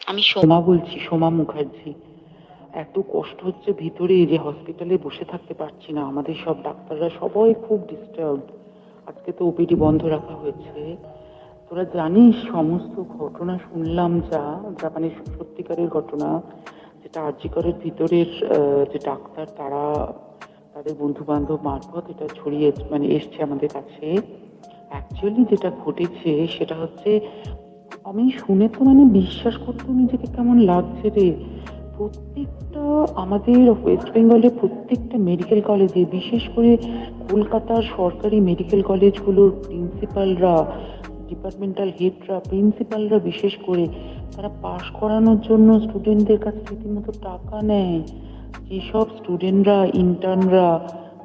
আমি সোমা বলছি, সোমা মুখার্জি। এত কষ্ট হচ্ছে ভিতরে যে হসপিটালে বসে থাকতে পারছি না। আমাদের সব ডাক্তাররা সবাই খুব ডিস্টার্ব। আজকে তো ওপিডি বন্ধ রাখা হয়েছে। তোরা জানিস সমস্ত ঘটনা শুনলাম যা মানে সত্যিকারের ঘটনা, যেটা আরজি করের ভিতরের যে ডাক্তার তারা তাদের বন্ধু বান্ধব মারফত এটা ছড়িয়ে মানে এসছে আমাদের কাছে। অ্যাকচুয়ালি যেটা ঘটেছে সেটা হচ্ছে, আমি শুনে তো মানে বিশ্বাস করতেও নিজেকে কেমন লাগছে রে। প্রত্যেকটা আমাদের ওয়েস্ট বেঙ্গলের প্রত্যেকটা মেডিকেল কলেজে, বিশেষ করে কলকাতার সরকারি মেডিকেল কলেজগুলোর প্রিন্সিপালরা, ডিপার্টমেন্টাল হেডরা, প্রিন্সিপালরা বিশেষ করে, তারা পাশ করানোর জন্য স্টুডেন্টদের কাছে রীতিমতো টাকা নেয়। যেসব স্টুডেন্টরা, ইন্টার্নরা,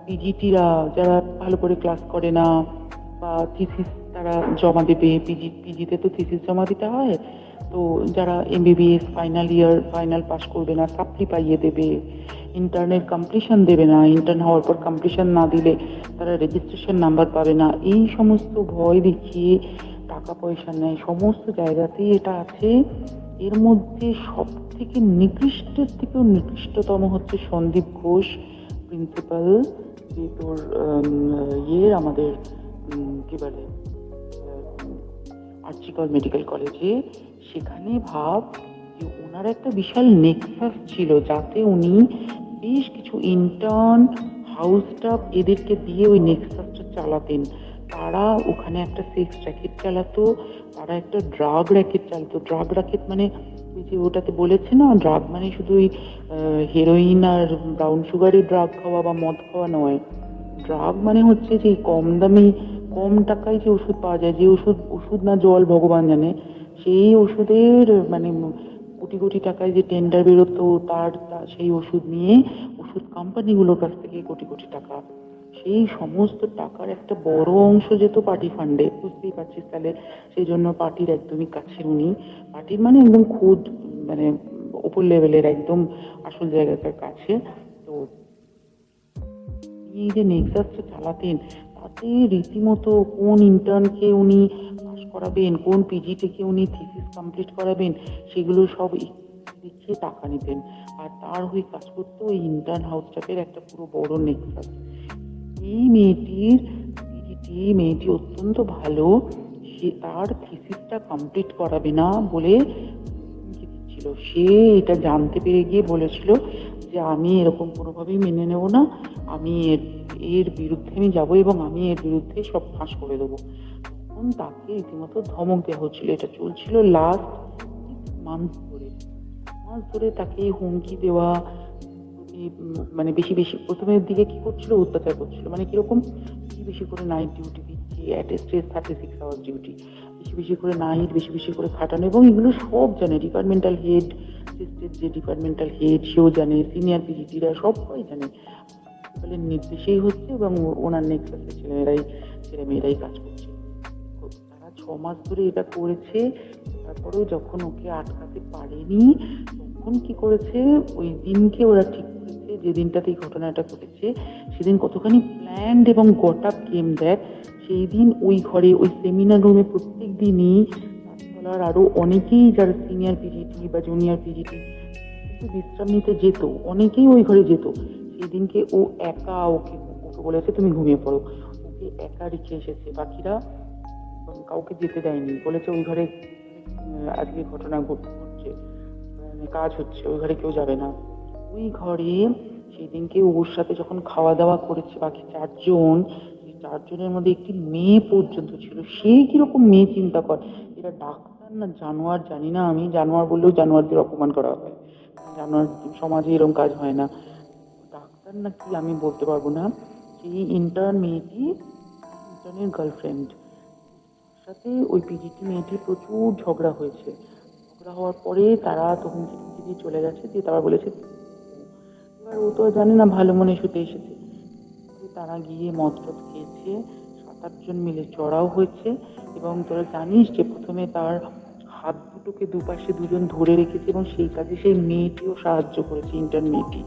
পিজিটিরা যারা ভালো করে ক্লাস করে না বা থিসিস তারা জমা দেবে, পিজিতে তো থিসিস জমা দিতে হয়, তো যারা MBBS final year final pass করবে না সাপ্লি পাইয়ে দেবে, ইন্টার্নের কমপ্লিশন দেবে না, ইন্টার্ন হওয়ার পর কমপ্লিশন না দিলে তারা রেজিস্ট্রেশন নাম্বার পাবে না, এই সমস্ত ভয় দেখিয়ে টাকা পয়সা নেয়। সমস্ত জায়গাতেই এটা আছে। এর মধ্যে সব থেকে নিকৃষ্টের থেকেও নিকৃষ্টতম হচ্ছে সন্দীপ ঘোষ, প্রিন্সিপাল, যে তোর আমাদের কি বলে আরজিকর মেডিকেল কলেজে। সেখানে ভাব যে ওনার একটা বিশাল নেক্সাস ছিল, যাতে উনি বেশ কিছু ইন্টার্ন, হাউস স্টাফ এদেরকে দিয়ে ওই নেক্সাসটা চালাতেন। তারা ওখানে একটা সেক্স র্যাকেট চালাতো, তারা একটা ড্রাগ র্যাকেট চালাতো। ড্রাগ র্যাকেট মানে ওই যে ওটাতে বলেছে না, ড্রাগ মানে শুধু ওই হেরোইন আর ব্রাউন সুগারের ড্রাগ খাওয়া বা মদ খাওয়া নয়। ড্রাগ মানে হচ্ছে যে কম দামি, কম টাকায় যে ওষুধ পাওয়া যায়, যে ওষুধ, ওষুধ না জল ভগবান জানে, সেই ওষুধের মানে কোটি কোটি টাকায় যে টেন্ডার বেরোতো, সেই ওষুধ নিয়ে ওষুধ কোম্পানিগুলোর কাছ থেকে কোটি কোটি টাকা, সেই সমস্ত টাকার একটা বড় অংশ যেত পার্টি ফান্ডে। বুঝতেই পারছিস তাহলে। সেই জন্য পার্টির একদমই কাছে উনি, পার্টির মানে একদম খুদ মানে ওপর লেভেলের একদম আসল জায়গাটার কাছে। তো এই যে নেক্সাসটা চালাতেন, তাতে রীতিমতো কোন ইন্টার্নকে উনি পাস করাবেন, কোন পিজি থেকে উনি থিসিস কমপ্লিট করাবেন, সেগুলো সব দেখিয়ে টাকা নিতেন। আর তার হয়ে কাজ করতো ওই ইন্টার্ন হাউস স্টাফের একটা পুরো বড় নেক্সাস। এই মেয়েটির পিজিটি, মেয়েটি অত্যন্ত ভালো, সে তার থিসিসটা কমপ্লিট করাবে না বলে হুমকি দিচ্ছিল। সে এটা জানতে পেরে গিয়ে বলেছিল যে আমি এরকম কোনোভাবেই মেনে নেব না, আমি এর এর বিরুদ্ধে আমি যাবো এবং আমি এর বিরুদ্ধে সব ফাঁস করে দেবো। তখন তাকে রীতিমতো ধমক দেওয়া হচ্ছিল। এটা চলছিল লাস্ট মান্থ ধরে। মাস ধরে তাকে হুমকি দেওয়া, মানে বেশি বেশি প্রথমের দিকে কি করছিল, অত্যাচার করছিল। মানে কিরকম, বেশি বেশি করে নাইট ডিউটি দিচ্ছে, at a stress 36 our duty, বেশি বেশি করে নাইট, বেশি বেশি করে খাটানো। এবং এগুলো সব জানে ডিপার্টমেন্টাল হেড, যে ডিপার্টমেন্টাল হেড সেও জানে, সিনিয়র পিজিটিরা সবাই জানে। প্রিন্সিপালের নির্দেশেই হচ্ছে এবং ওনার নেক্সাসের ছেলে মেয়েরাই কাজ করছে। তারা 6 মাস ধরে এটা করেছে। তারপরেও যখন ওকে আটকাতে পারেনি, তখন কি করেছে, ওই দিনকে ওরা ঠিক করেছে, যে দিনটাতে এই ঘটনাটা ঘটেছে সেদিন কতখানি প্ল্যান্ড এবং গট আপ গেম দেখ। সেই দিন ওই ঘরে, ওই সেমিনার রুমে প্রত্যেক দিনই গাছতলার আরো অনেকেই যারা সিনিয়র পিজিটি বা জুনিয়র পিজিটি একটু বিশ্রাম নিতে যেত, অনেকেই ওই ঘরে যেত। সেদিনকে ও একা, ওকে বলেছে তুমি ঘুমিয়ে পড়ো, ওকে একা রেখে এসেছে। বাকিরা কাউকে যেতে দেয়নি, বলেছে ওই ঘরে আজকে ঘটনা ঘটছে, মানে কাজ হচ্ছে, ওই ঘরে কেউ যাবে না। ওই ঘরে সেদিনকে ওর সাথে যখন খাওয়া দাওয়া করেছে বাকি 4 জন, সেই 4 জনের মধ্যে একটি মেয়ে পর্যন্ত ছিল। সে কিরকম মেয়ে চিন্তা কর, এরা ডাক্তার না জানোয়ার জানি না, আমি জানোয়ার বললেও জানোয়ারদের অপমান করা হয়, জানোয়ার সমাজে এরকম কাজ হয় না। ডাক্তার না কি আমি বলতে পারবো না। সেই ইন্টার্ন মেয়েটি, ইন্টার্নের গার্লফ্রেন্ড সাথে ওই পিজিটি মেয়েটির প্রচুর ঝগড়া হয়েছে। ঝগড়া হওয়ার পরে তারা তো হুমকি টুমকি দিয়ে চলে গেছে, দিয়ে তারা বলেছে। এবার ও তো জানে না, ভালো মনে শুতে এসেছে। তারা গিয়ে মদ টদ খেয়েছে, 7-8 জন মিলে চড়াও হয়েছে। এবং তোরা জানিস যে প্রথমে তার হাত দুটোকে দুপাশে 2 জন ধরে রেখেছে এবং সেই কাজে সেই মেয়েটিও সাহায্য করেছে, ইন্টার্ন মেয়েটি।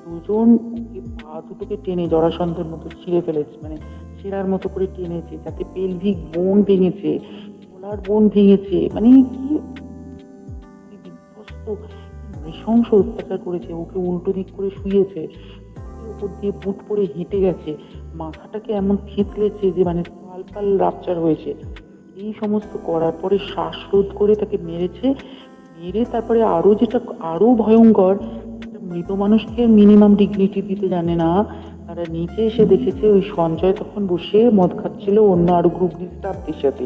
2 জন ওকে পা দুটোকে টেনে জরাসন্ধের মতো ছিঁড়ে ফেলেছে, মানে ছেঁড়ার মতো করে টেনেছে, যাতে পেলভিক বোন ভেঙেছে, গলার বোন ভেঙেছে। মানে কি নৃশংস অত্যাচার করেছে, ওকে উল্টো দিক করে শুয়েছে, উপর দিয়ে বুট পরে হেঁটে গেছে, মাথাটাকে এমন থেতলেছে যে মানে পাল পাল রাপচার হয়েছে। এই সমস্ত করার পরে শ্বাসরোধ করে তাকে মেরেছে। মেরে তারপরে আরো যেটা আরো ভয়ঙ্কর, একটা মৃত মানুষকে মিনিমাম ডিগনিটি দিতে জানে না। তারা নিচে এসে দেখেছে ওই সঞ্জয় তখন বসে মদ খাচ্ছিল অন্য আরো গ্রুপ ডি স্টাফদের সাথে।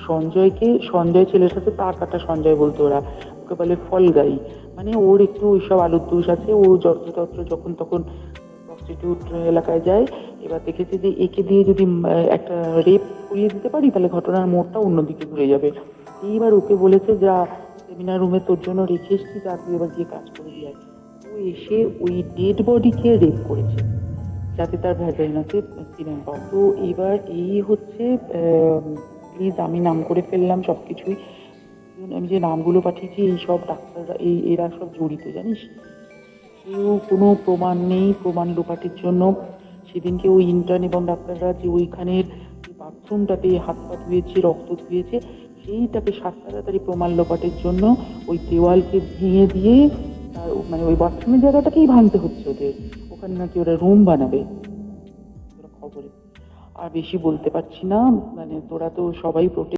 সঞ্জয় ছেলের সাথে পা কাটা সঞ্জয় বলতো ওরা, ওকে বলে ফল গাই, মানে ওর একটু ওইসব আলুর দোষ আছে, ও যত্রতত্র যখন তখন প্রস্টিটিউট এলাকায় যায়। এবার দেখেছে যে একে দিয়ে যদি একটা রেপ করিয়ে দিতে পারি তাহলে ঘটনার মোড়টা অন্যদিকে ঘুরে যাবে। এইবার ওকে বলেছে যা, সেমিনার রুমে তোর জন্য রেখে এসছি, যা তুই এবার গিয়ে কাজ করে দিয়ে আয়। ও এসে ওই ডেড বডিকে রেপ করেছে যাতে তার ভ্যাজাইনাতে সিমেন্ট পাও। তো এবার এই হচ্ছে, প্লিজ আমি নাম করে ফেললাম সব কিছুই, আমি যে নামগুলো পাঠিয়েছি এই সব ডাক্তাররা, এরা সব জড়িত জানিস। কেউ কোনো প্রমাণ নেই, প্রমাণ লোপাটের জন্য সেদিনকে ওই ইন্টার্ন এবং ডাক্তাররা যে ওইখানের বাথরুমটাতে হাত পা ধুয়েছে, রক্ত ধুয়েছে, সেইটাকে তাড়াতাড়ি প্রমাণ লোপাটের জন্য ওই দেওয়ালকে ভেঙে দিয়ে তার মানে ওই বাথরুমের জায়গাটাকেই ভাঙতে হচ্ছে ওদের, ওখানে নাকি ওরা রুম বানাবে। খবরে আর বেশি বলতে পারছি না, মানে তোরা তো সবাই প্রোটেস্ট